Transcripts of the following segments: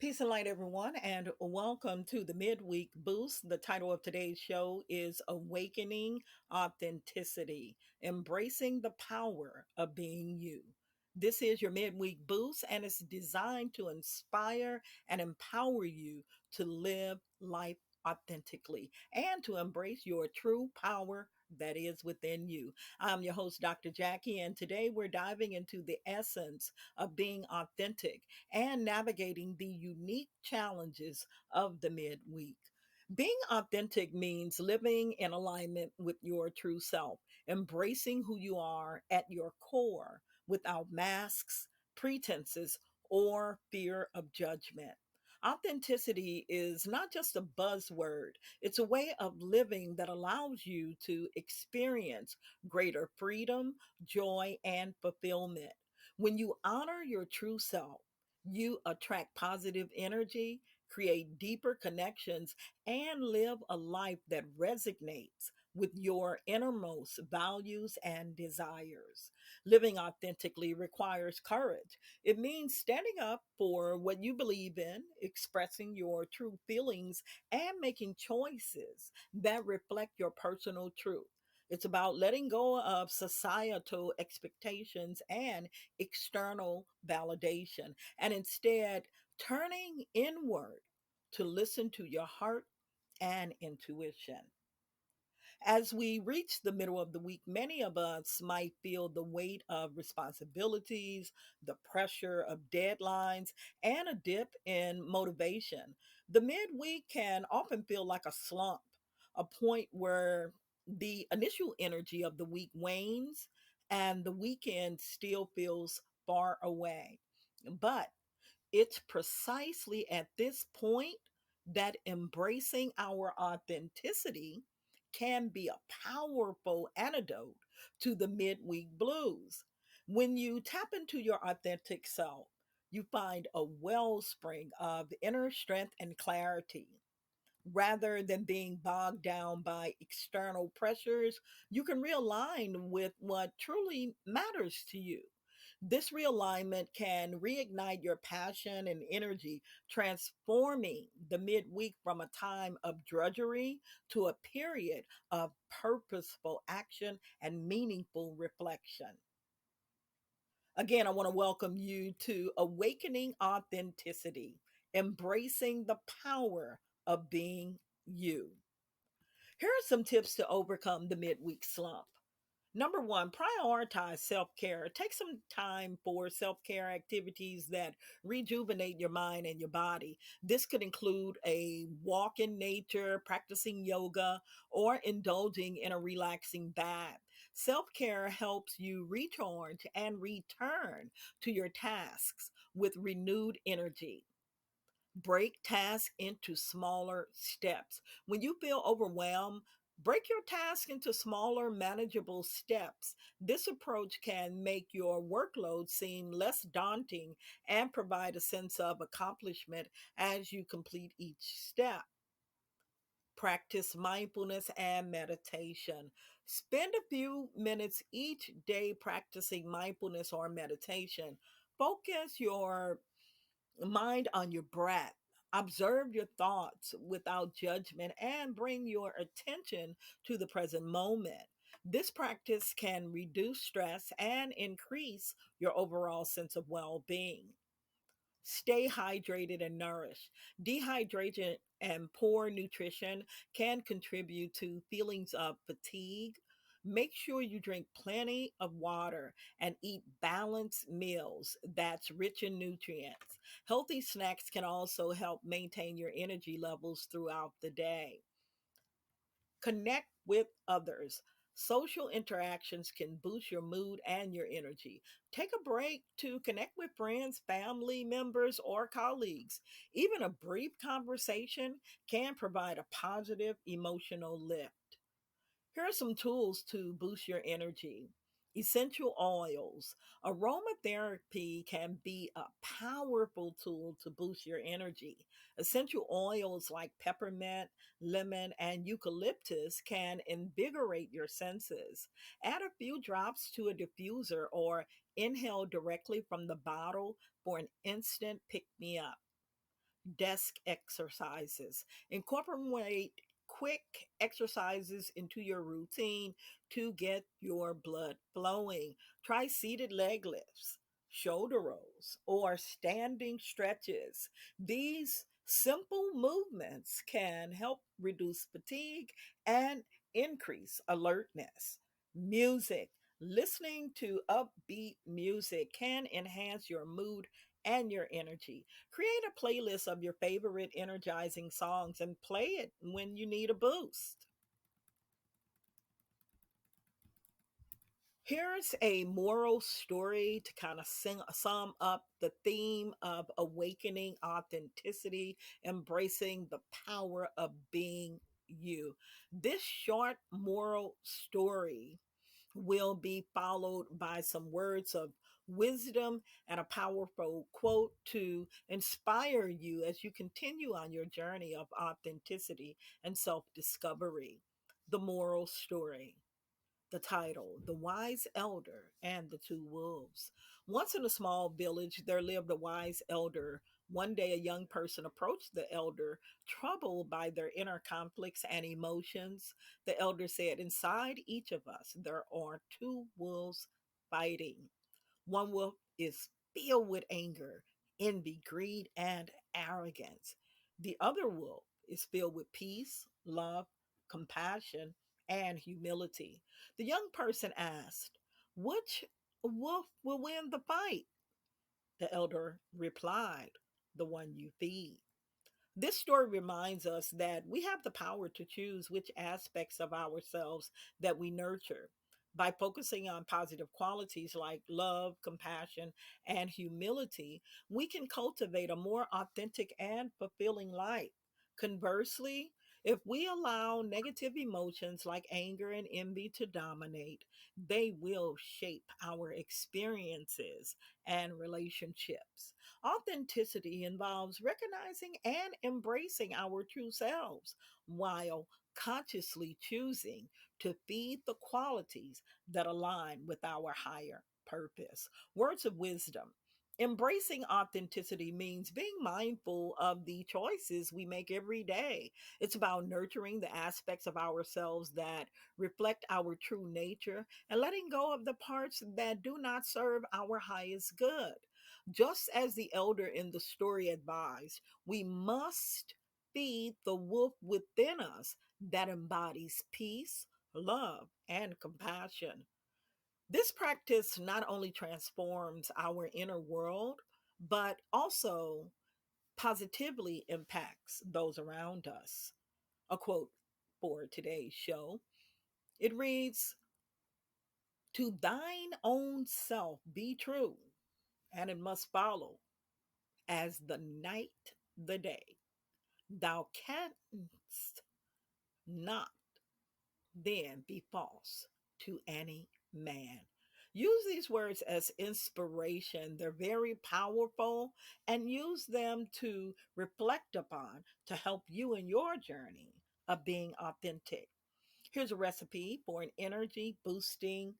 Peace and light, everyone, and welcome to the midweek boost. The title of today's show is Awakening Authenticity, Embracing the Power of Being You. This is your midweek boost, and it's designed to inspire and empower you to live life authentically and to embrace your true power that is within you. I'm your host, Dr. Jackie, and today we're diving into the essence of being authentic and navigating the unique challenges of the midweek. Being authentic means living in alignment with your true self, embracing who you are at your core without masks, pretenses, or fear of judgment. Authenticity is not just a buzzword, it's a way of living that allows you to experience greater freedom, joy, and fulfillment. When you honor your true self, you attract positive energy, create deeper connections, and live a life that resonates with your innermost values and desires. Living authentically requires courage. It means standing up for what you believe in, expressing your true feelings, and making choices that reflect your personal truth. It's about letting go of societal expectations and external validation and instead turning inward to listen to your heart and intuition. As we reach the middle of the week, many of us might feel the weight of responsibilities, the pressure of deadlines, and a dip in motivation. The midweek can often feel like a slump, a point where the initial energy of the week wanes and the weekend still feels far away. But it's precisely at this point that embracing our authenticity can be a powerful antidote to the midweek blues. When you tap into your authentic self, you find a wellspring of inner strength and clarity. Rather than being bogged down by external pressures, you can realign with what truly matters to you. This realignment can reignite your passion and energy, transforming the midweek from a time of drudgery to a period of purposeful action and meaningful reflection. Again, I want to welcome you to Awakening Authenticity, embracing the power of being you. Here are some tips to overcome the midweek slump. Number one, prioritize self care. Take some time for self care activities that rejuvenate your mind and your body. This could include a walk in nature, practicing yoga, or indulging in a relaxing bath. Self care helps you recharge and return to your tasks with renewed energy. Break tasks into smaller steps. When you feel overwhelmed, break your task into smaller, manageable steps. This approach can make your workload seem less daunting and provide a sense of accomplishment as you complete each step. Practice mindfulness and meditation. Spend a few minutes each day practicing mindfulness or meditation. Focus your mind on your breath. Observe your thoughts without judgment and bring your attention to the present moment. This practice can reduce stress and increase your overall sense of well being. Stay hydrated and nourished. Dehydration and poor nutrition can contribute to feelings of fatigue. Make sure you drink plenty of water and eat balanced meals that's rich in nutrients. Healthy snacks can also help maintain your energy levels throughout the day. Connect with others. Social interactions can boost your mood and your energy. Take a break to connect with friends, family members, or colleagues. Even a brief conversation can provide a positive emotional lift. Here are some tools to boost your energy. Essential oils. Aromatherapy can be a powerful tool to boost your energy. Essential oils like peppermint, lemon, and eucalyptus can invigorate your senses. Add a few drops to a diffuser or inhale directly from the bottle for an instant pick me up. desk exercises. Incorporate quick exercises into your routine to get your blood flowing. Try seated leg lifts, shoulder rolls, or standing stretches. These simple movements can help reduce fatigue and increase alertness. Music. Listening to upbeat music can enhance your mood and your energy. Create a playlist of your favorite energizing songs and play it when you need a boost. Here's a moral story to kind of sum up the theme of awakening authenticity, embracing the power of being you. This short moral story will be followed by some words of wisdom and a powerful quote to inspire you as you continue on your journey of authenticity and self discovery. The moral story. The title, The Wise Elder and the Two Wolves. Once in a small village, there lived a wise elder. One day, a young person approached the elder, troubled by their inner conflicts and emotions. The elder said, inside each of us, there are two wolves fighting. One wolf is filled with anger, envy, greed, and arrogance. The other wolf is filled with peace, love, compassion, and humility. The young person asked, which wolf will win the fight? The elder replied, the one you feed. This story reminds us that we have the power to choose which aspects of ourselves that we nurture. By focusing on positive qualities like love, compassion, and humility, we can cultivate a more authentic and fulfilling life. Conversely, if we allow negative emotions like anger and envy to dominate, they will shape our experiences and relationships. Authenticity involves recognizing and embracing our true selves while consciously choosing to feed the qualities that align with our higher purpose. Words of wisdom. Embracing authenticity means being mindful of the choices we make every day. It's about nurturing the aspects of ourselves that reflect our true nature and letting go of the parts that do not serve our highest good. Just as the elder in the story advised, we must feed the wolf within us that embodies peace, love, and compassion. This practice not only transforms our inner world, but also positively impacts those around us. A quote for today's show, it reads, to thine own self be true, and it must follow as the night the day. Thou canst not then be false to any man. Use these words as inspiration. They're very powerful and use them to reflect upon to help you in your journey of being authentic. Here's a recipe for an energy boosting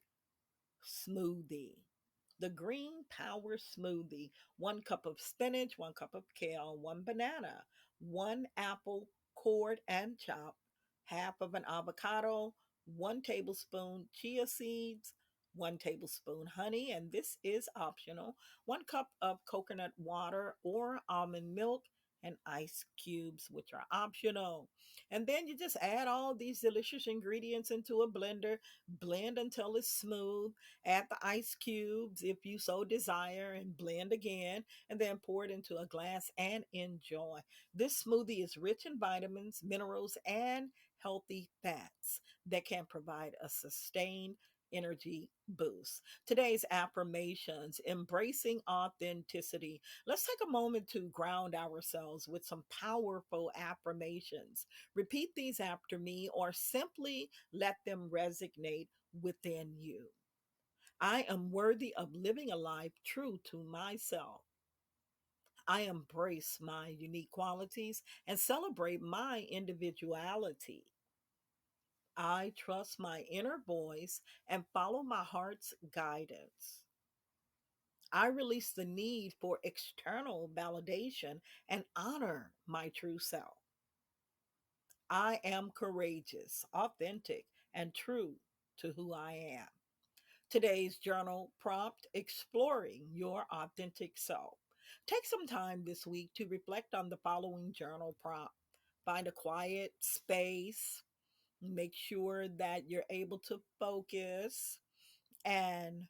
smoothie. The Green Power Smoothie. 1 cup of spinach, 1 cup of kale, 1 banana, 1 apple cored and chopped, half of an avocado, 1 tablespoon chia seeds, 1 tablespoon honey, and this is optional, 1 cup of coconut water or almond milk, and ice cubes, which are optional. And then you just add all these delicious ingredients into a blender, blend until it's smooth. Add the ice cubes if you so desire and blend again, and then pour it into a glass and enjoy. This smoothie is rich in vitamins, minerals, and healthy fats that can provide a sustained energy boost. Today's affirmations, embracing authenticity. Let's take a moment to ground ourselves with some powerful affirmations. Repeat these after me or simply let them resonate within you. I am worthy of living a life true to myself. I embrace my unique qualities and celebrate my individuality. I trust my inner voice and follow my heart's guidance. I release the need for external validation and honor my true self. I am courageous, authentic, and true to who I am. Today's journal prompt: exploring your authentic self. Take some time this week to reflect on the following journal prompt. Find a quiet space, make sure that you're able to focus, and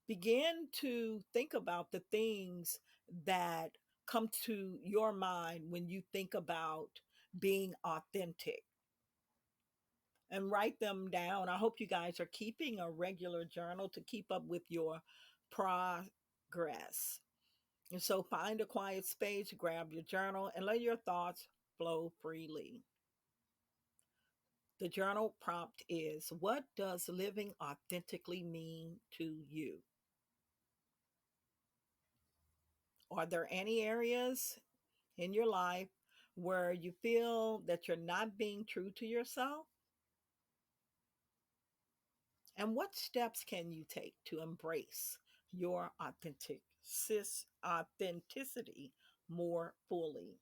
begin to think about the things that come to your mind when you think about being authentic, and write them down. I hope you guys are keeping a regular journal to keep up with your progress. And so find a quiet space, grab your journal, and let your thoughts flow freely. The journal prompt is: what does living authentically mean to you? Are there any areas in your life where you feel that you're not being true to yourself? And what steps can you take to embrace your authenticity more fully?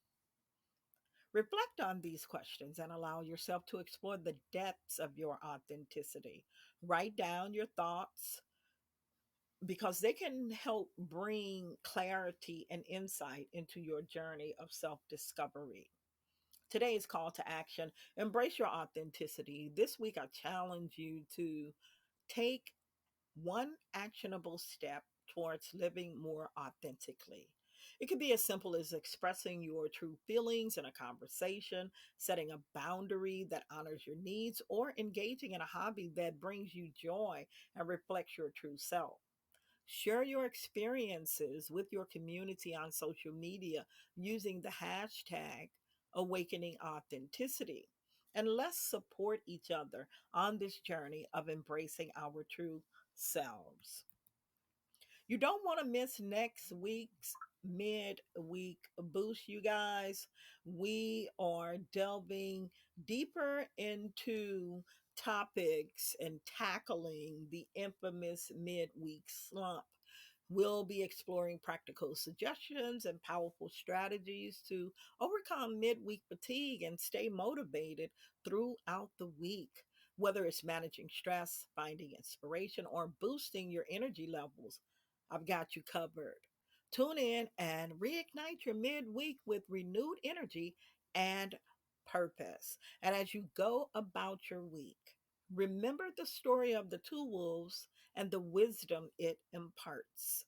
Reflect on these questions and allow yourself to explore the depths of your authenticity. Write down your thoughts because they can help bring clarity and insight into your journey of self discovery. Today's call to action: embrace your authenticity. This week, I challenge you to take one actionable step towards living more authentically. It could be as simple as expressing your true feelings in a conversation, setting a boundary that honors your needs, or engaging in a hobby that brings you joy and reflects your true self. Share your experiences with your community on social media using the hashtag Awakening Authenticity. And let's support each other on this journey of embracing our true selves. You don't want to miss next week's midweek boost, you guys. We are delving deeper into topics and tackling the infamous midweek slump. We'll be exploring practical suggestions and powerful strategies to overcome midweek fatigue and stay motivated throughout the week. Whether it's managing stress, finding inspiration, or boosting your energy levels, I've got you covered. Tune in and reignite your midweek with renewed energy and purpose. And as you go about your week, remember the story of the two wolves and the wisdom it imparts.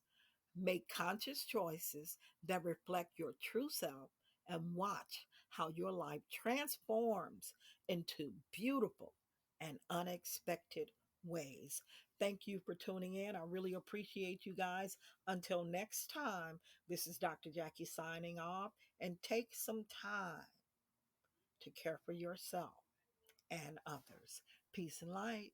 Make conscious choices that reflect your true self and watch how your life transforms into beautiful and unexpected ways. Thank you for tuning in. I really appreciate you guys. Until next time, this is Dr. Jackie signing off, and take some time to care for yourself and others. Peace and light.